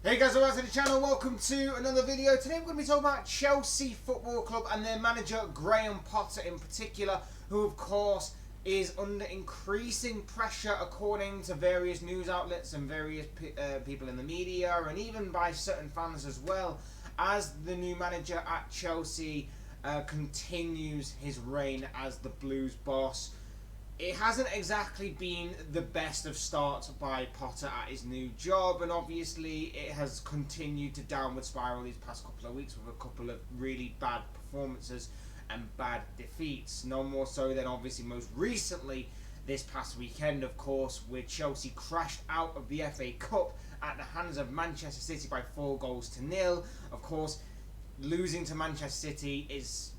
Hey guys, welcome to the channel, welcome to another video. Today we're going to be talking about Chelsea Football Club and their manager Graham Potter in particular, who of course is under increasing pressure according to various news outlets and various people in the media, and even by certain fans as well, as the new manager at Chelsea continues his reign as the Blues boss. It hasn't exactly been the best of starts by Potter at his new job, and obviously it has continued to downward spiral these past couple of weeks with a couple of really bad performances and bad defeats. No more so than obviously most recently this past weekend, of course, where Chelsea crashed out of the FA Cup at the hands of Manchester City by 4-0. Of course, losing to Manchester City is,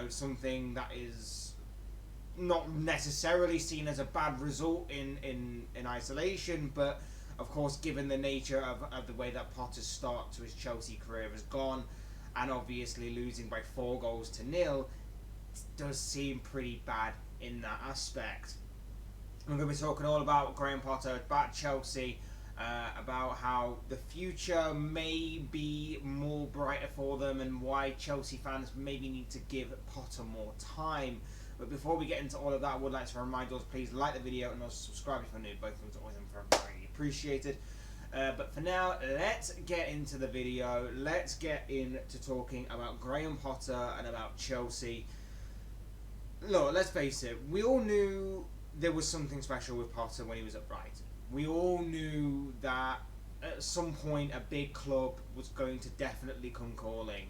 something that is not necessarily seen as a bad result in isolation, but of course given the nature of the way that Potter's start to his Chelsea career has gone, and obviously losing by 4-0 does seem pretty bad in that aspect. I'm going to be talking all about Graham Potter, about Chelsea, about how the future may be more brighter for them and why Chelsea fans maybe need to give Potter more time. But before we get into all of that, I would like to remind you, please like the video and also subscribe if you're new. Both of them are always very appreciated. But for now, let's get into the video. Let's get into talking about Graham Potter and about Chelsea. Look, let's face it, we all knew there was something special with Potter when he was at Brighton. We all knew that at some point a big club was going to definitely come calling.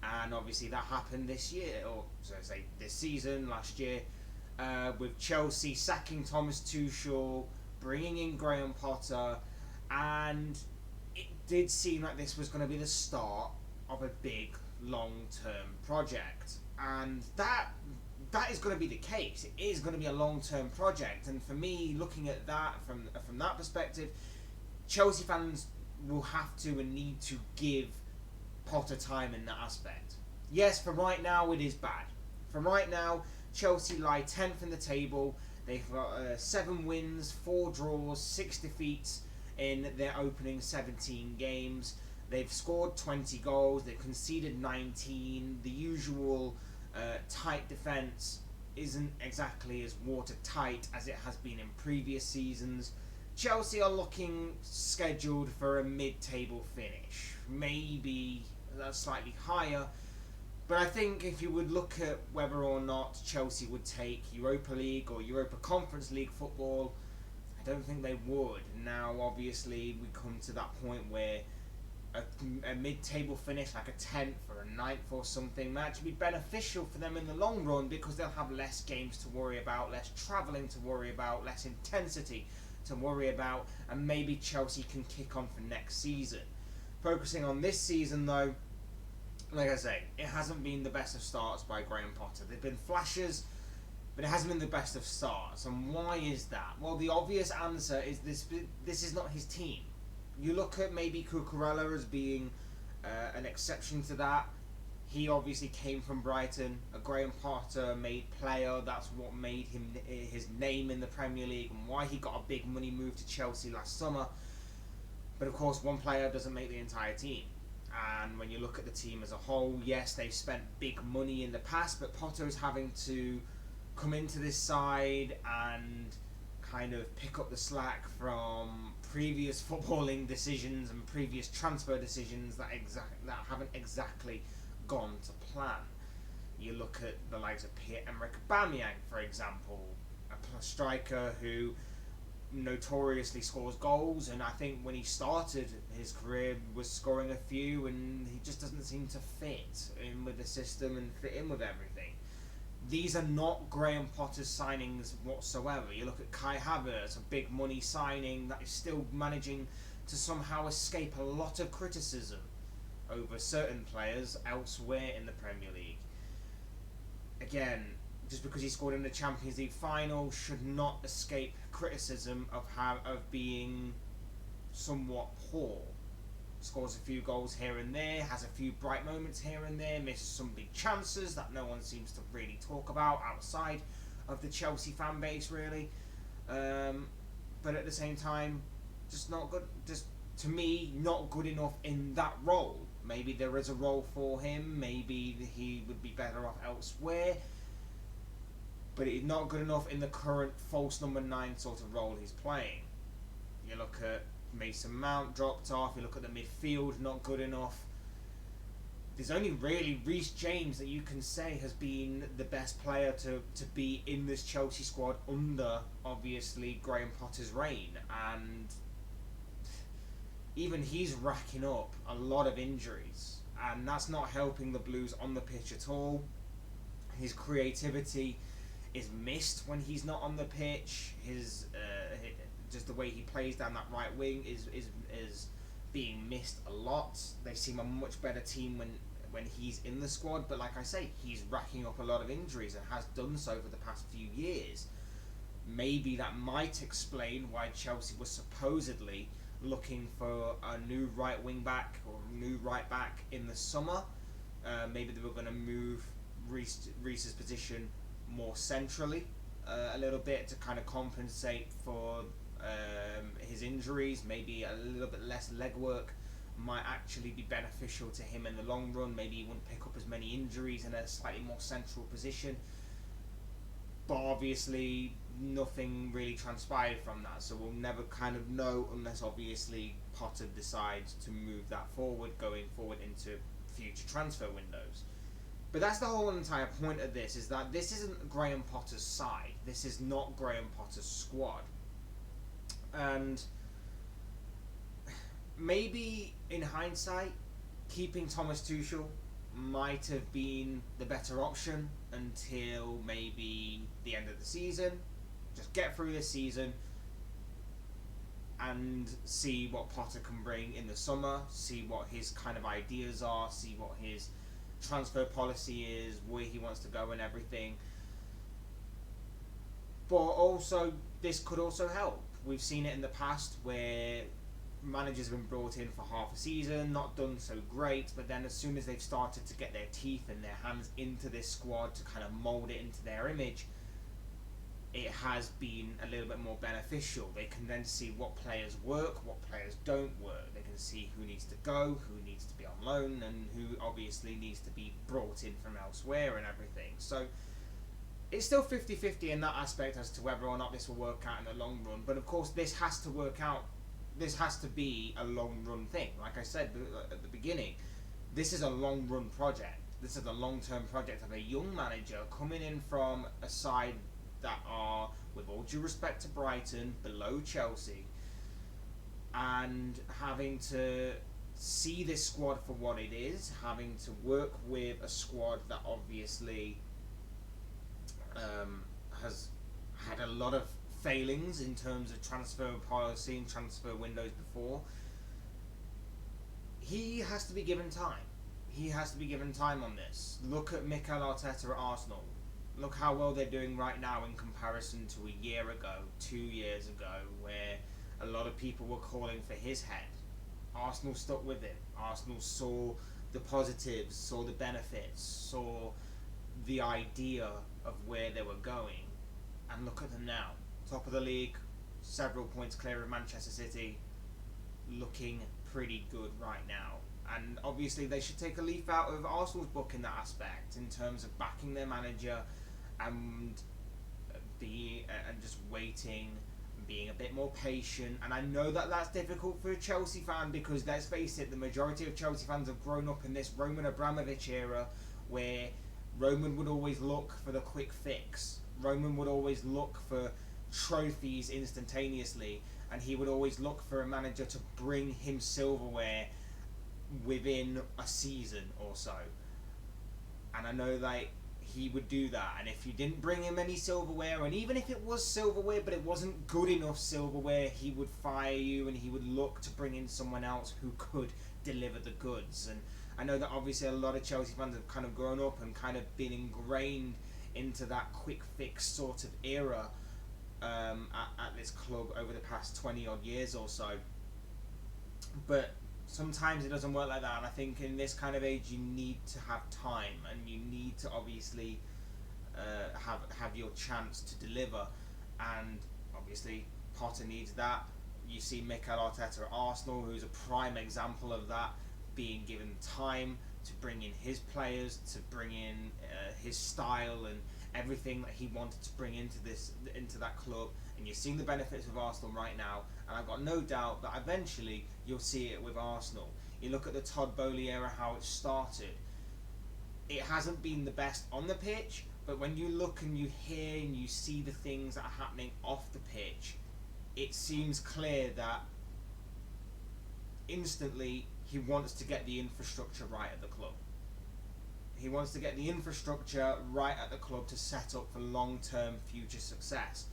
And obviously that happened this year, or so I say this season, last year, with Chelsea sacking Thomas Tuchel, bringing in Graham Potter, and it did seem like this was going to be the start of a big long-term project. And that is going to be the case. It is going to be a long-term project, and for me, looking at that from that perspective, Chelsea fans will have to and need to give Potter time in that aspect. Yes, for right now it is bad. For right now, Chelsea lie 10th in the table. They've got 7 wins, 4 draws, 6 defeats in their opening 17 games. They've scored 20 goals. They've conceded 19. The usual tight defence isn't exactly as watertight as it has been in previous seasons. Chelsea are looking scheduled for a mid-table finish. Maybe that's slightly higher, but I think if you would look at whether or not Chelsea would take Europa League or Europa Conference League football, I don't think they would. Now obviously we come to that point where a mid-table finish, like a 10th or a 9th or something, might actually be beneficial for them in the long run, because they'll have less games to worry about, less travelling to worry about, less intensity to worry about, and maybe Chelsea can kick on for next season. Focusing on this season though, like I say, it hasn't been the best of starts by Graham Potter. There have been flashes, but it hasn't been the best of starts. And why is that? Well, the obvious answer is this is not his team. You look at maybe Cucurella as being an exception to that. He obviously came from Brighton, a Graham Potter made player. That's what made him his name in the Premier League and why he got a big money move to Chelsea last summer. But of course, one player doesn't make the entire team. And when you look at the team as a whole, yes, they've spent big money in the past, but Potter is having to come into this side and kind of pick up the slack from previous footballing decisions and previous transfer decisions that haven't exactly gone to plan. You look at the likes of Pierre-Emerick Aubameyang, for example, a striker who notoriously scores goals, and I think when he started his career was scoring a few, and he just doesn't seem to fit in with the system and fit in with everything. These are not Graham Potter's signings whatsoever. You look at Kai Havertz, a big money signing that is still managing to somehow escape a lot of criticism over certain players elsewhere in the Premier League. Again, just because he scored in the Champions League final should not escape criticism of being somewhat poor. Scores a few goals here and there, has a few bright moments here and there, misses some big chances that no one seems to really talk about outside of the Chelsea fan base, really. But at the same time, just not good. Just to me, not good enough in that role. Maybe there is a role for him. Maybe he would be better off elsewhere. But he's not good enough in the current false number 9 sort of role he's playing. You look at Mason Mount dropped off. You look at the midfield, not good enough. There's only really Reece James that you can say has been the best player to be in this Chelsea squad under, obviously, Graham Potter's reign. And even he's racking up a lot of injuries. And that's not helping the Blues on the pitch at all. His creativity is missed when he's not on the pitch. His just the way he plays down that right wing is being missed a lot. They seem a much better team when he's in the squad, but like I say, he's racking up a lot of injuries and has done so for the past few years. Maybe that might explain why Chelsea was supposedly looking for a new right wing back or new right back in the summer. Maybe they were going to move Reece's position more centrally a little bit to kind of compensate for his injuries. Maybe a little bit less legwork might actually be beneficial to him in the long run. Maybe he wouldn't pick up as many injuries in a slightly more central position. But obviously nothing really transpired from that, so we'll never kind of know unless obviously Potter decides to move that forward, going forward into future transfer windows. But that's the whole entire point of this, is that this isn't Graham Potter's side. This is not Graham Potter's squad. And maybe in hindsight, keeping Thomas Tuchel might have been the better option until maybe the end of the season. Just get through this season and see what Potter can bring in the summer, see what his kind of ideas are, see what his transfer policy is, where he wants to go and everything. But also, this could also help. We've seen it in the past where managers have been brought in for half a season, not done so great, but then as soon as they've started to get their teeth and their hands into this squad to kind of mould it into their image, it has been a little bit more beneficial. They can then see what players work, what players don't work. They can see who needs to go, who needs to be on loan, and who obviously needs to be brought in from elsewhere and everything. So it's still 50-50 in that aspect as to whether or not this will work out in the long run. But of course, this has to work out. This has to be a long run thing. Like I said at the beginning, this is a long run project. This is a long term project of a young manager coming in from a side that are, with all due respect to Brighton, below Chelsea, and having to see this squad for what it is, having to work with a squad that obviously has had a lot of failings in terms of transfer policy and transfer windows before. He has to be given time. He has to be given time on this. Look at Mikel Arteta at Arsenal. Look how well they're doing right now in comparison to a year ago, 2 years ago, where a lot of people were calling for his head. Arsenal stuck with him. Arsenal saw the positives, saw the benefits, saw the idea of where they were going. And look at them now. Top of the league, several points clear of Manchester City, looking pretty good right now. And obviously they should take a leaf out of Arsenal's book in that aspect, in terms of backing their manager and just waiting, being a bit more patient. And I know that that's difficult for a Chelsea fan, because let's face it, the majority of Chelsea fans have grown up in this Roman Abramovich era, where Roman would always look for the quick fix. Roman would always look for trophies instantaneously, and he would always look for a manager to bring him silverware within a season or so. And I know that he would do that, and if you didn't bring him any silverware, and even if it was silverware but it wasn't good enough silverware, he would fire you and he would look to bring in someone else who could deliver the goods. And I know that obviously a lot of Chelsea fans have kind of grown up and kind of been ingrained into that quick fix sort of era at this club over the past 20 odd years or so. But sometimes it doesn't work like that, and I think in this kind of age you need to have time, and you need to obviously have your chance to deliver. And obviously Potter needs that. You see Mikel Arteta at Arsenal, who's a prime example of that, being given time to bring in his players, to bring in his style and everything that he wanted to bring into that club. And you're seeing the benefits of Arsenal right now, and I've got no doubt that eventually you'll see it with Arsenal. You look at the Todd Boehly era, how it started. It hasn't been the best on the pitch, but when you look and you hear and you see the things that are happening off the pitch, it seems clear that instantly he wants to get the infrastructure right at the club. He wants to get the infrastructure right at the club to set up for long-term future success.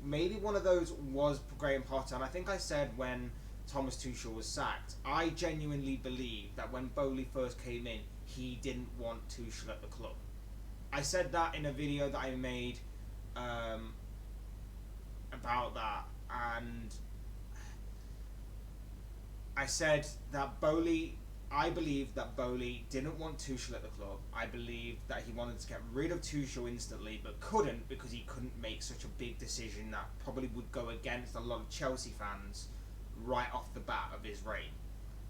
Maybe one of those was Graham Potter, and I think I said when Thomas Tuchel was sacked, I genuinely believe that when Boehly first came in, he didn't want Tuchel at the club. I said that in a video that I made about that, and I said that I believe that Boehly didn't want Tuchel at the club. I believe that he wanted to get rid of Tuchel instantly, but couldn't because he couldn't make such a big decision that probably would go against a lot of Chelsea fans right off the bat of his reign.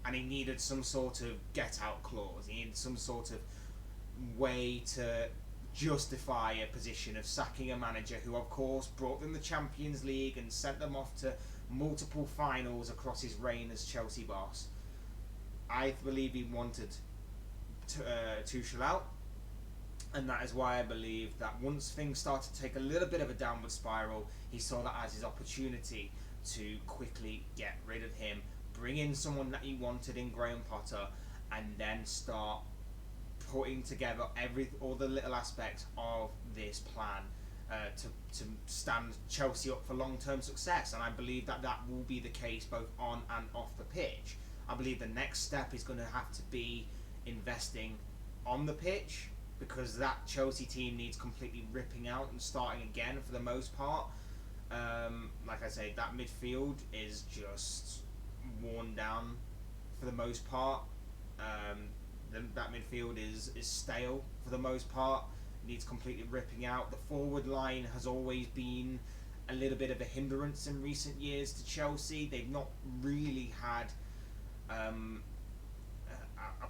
And he needed some sort of get-out clause. He needed some sort of way to justify a position of sacking a manager who, of course, brought them the Champions League and sent them off to multiple finals across his reign as Chelsea boss. I believe he wanted Tuchel out, and that is why I believe that once things started to take a little bit of a downward spiral, he saw that as his opportunity to quickly get rid of him, bring in someone that he wanted in Graham Potter, and then start putting together all the little aspects of this plan to stand Chelsea up for long-term success. And I believe that that will be the case both on and off the pitch. I believe the next step is going to have to be investing on the pitch, because that Chelsea team needs completely ripping out and starting again for the most part. Like I say, that midfield is just worn down for the most part. That midfield is stale for the most part. Needs completely ripping out. The forward line has always been a little bit of a hindrance in recent years to Chelsea. They've not really had a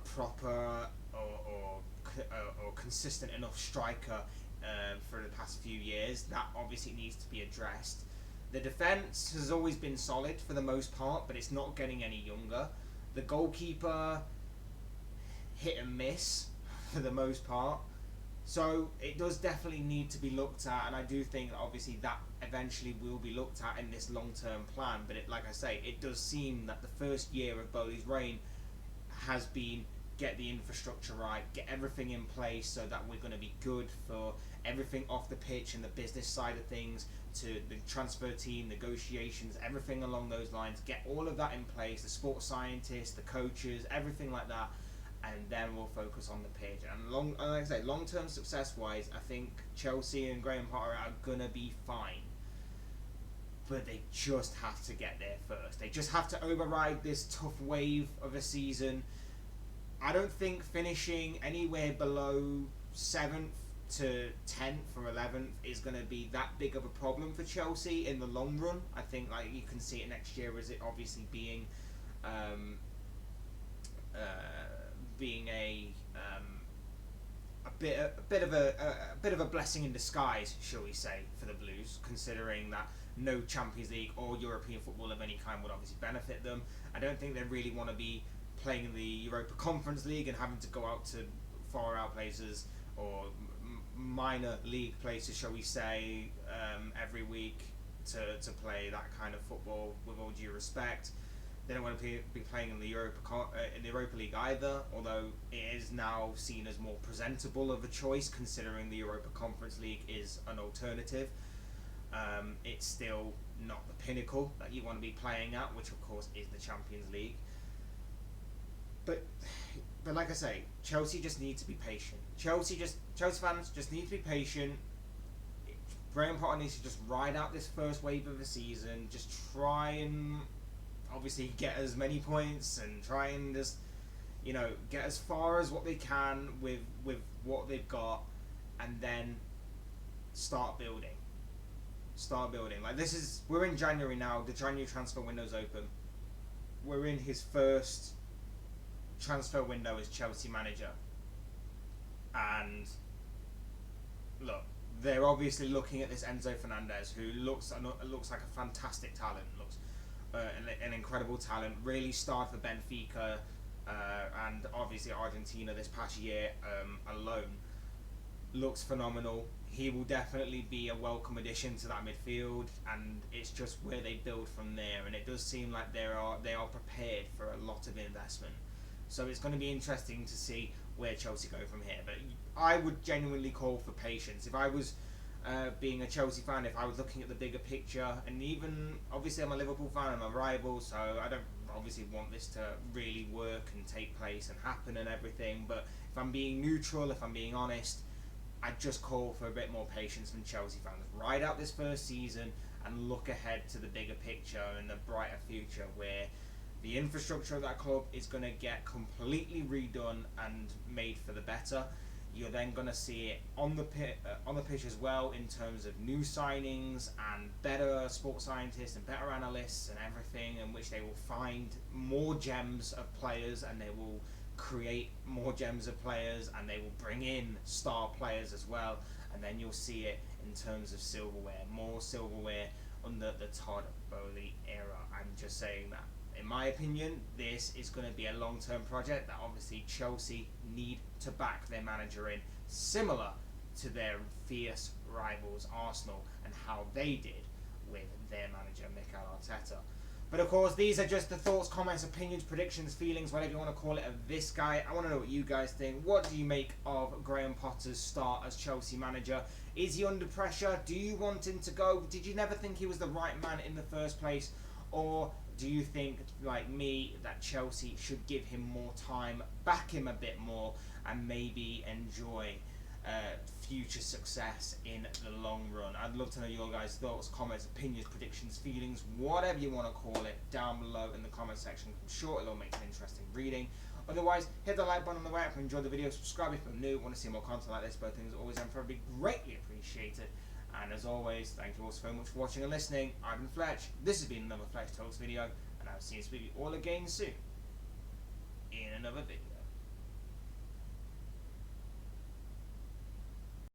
proper or consistent enough striker for the past few years. That obviously needs to be addressed. The defence has always been solid for the most part, but it's not getting any younger. The goalkeeper, hit and miss for the most part. So it does definitely need to be looked at, and I do think that obviously that eventually will be looked at in this long-term plan. But like I say, it does seem that the first year of Boehly's reign has been get the infrastructure right, get everything in place so that we're going to be good for everything off the pitch and the business side of things, to the transfer team, negotiations, everything along those lines. Get all of that in place, the sports scientists, the coaches, everything like that, and then we'll focus on the pitch. And like I say, long-term success-wise, I think Chelsea and Graham Potter are going to be fine. But they just have to get there first. They just have to override this tough wave of a season. I don't think finishing anywhere below 7th to 10th or 11th is going to be that big of a problem for Chelsea in the long run. I think like you can see it next year as it obviously being a bit of a blessing in disguise, shall we say, for the Blues, considering that no Champions League or European football of any kind would obviously benefit them. I don't think they really want to be playing in the Europa Conference League and having to go out to far out places or minor league places, shall we say, every week to play that kind of football. With all due respect, they don't want to be playing in the Europa League either, although it is now seen as more presentable of a choice, considering the Europa Conference League is an alternative. It's still not the pinnacle that you want to be playing at, which of course is the Champions League. But like I say, Chelsea just need to be patient. Chelsea fans just need to be patient. Graham Potter needs to just ride out this first wave of the season. Just try and obviously get as many points and try and just, get as far as what they can with what they've got, and then start building. start building. Like, we're in January now. The January transfer window's open. We're in his first transfer window as Chelsea manager, and look, they're obviously looking at this Enzo Fernandez, who looks like a fantastic talent, looks an incredible talent. Really starred for Benfica and obviously Argentina this past year alone. Looks phenomenal. He will definitely be a welcome addition to that midfield, and it's just where they build from there. And it does seem like they are prepared for a lot of investment. So it's going to be interesting to see where Chelsea go from here. But I would genuinely call for patience. If I was being a Chelsea fan, if I was looking at the bigger picture, and even obviously I'm a Liverpool fan, I'm a rival, so I don't obviously want this to really work and take place and happen and everything. But if I'm being neutral, if I'm being honest, I just call for a bit more patience from Chelsea fans. Ride out this first season and look ahead to the bigger picture and the brighter future, where the infrastructure of that club is going to get completely redone and made for the better. You're then going to see it on the pitch as well, in terms of new signings and better sports scientists and better analysts and everything, in which they will find more gems of players, and they will create more gems of players, and they will bring in star players as well. And then you'll see it in terms of silverware, more silverware under the Todd Boehly era. I'm just saying that. In my opinion, this is going to be a long-term project that obviously Chelsea need to back their manager in, similar to their fierce rivals Arsenal and how they did with their manager Mikel Arteta. But of course, these are just the thoughts, comments, opinions, predictions, feelings, whatever you want to call it, of this guy. I want to know what you guys think. What do you make of Graham Potter's start as Chelsea manager? Is he under pressure? Do you want him to go? Did you never think he was the right man in the first place? Or do you think, like me, that Chelsea should give him more time, back him a bit more, and maybe enjoy future success in the long run? I'd love to know your guys' thoughts, comments, opinions, predictions, feelings, whatever you want to call it, down below in the comment section. I'm sure it'll make an interesting reading. Otherwise, hit the like button on the way up if you enjoyed the video, subscribe if you're new, want to see more content like this. Both things are always and forever be greatly appreciated. And as always, thank you all so much for watching and listening. I've been Fletch. This has been another Fletch Talks video, and I'll see you all again soon in another video.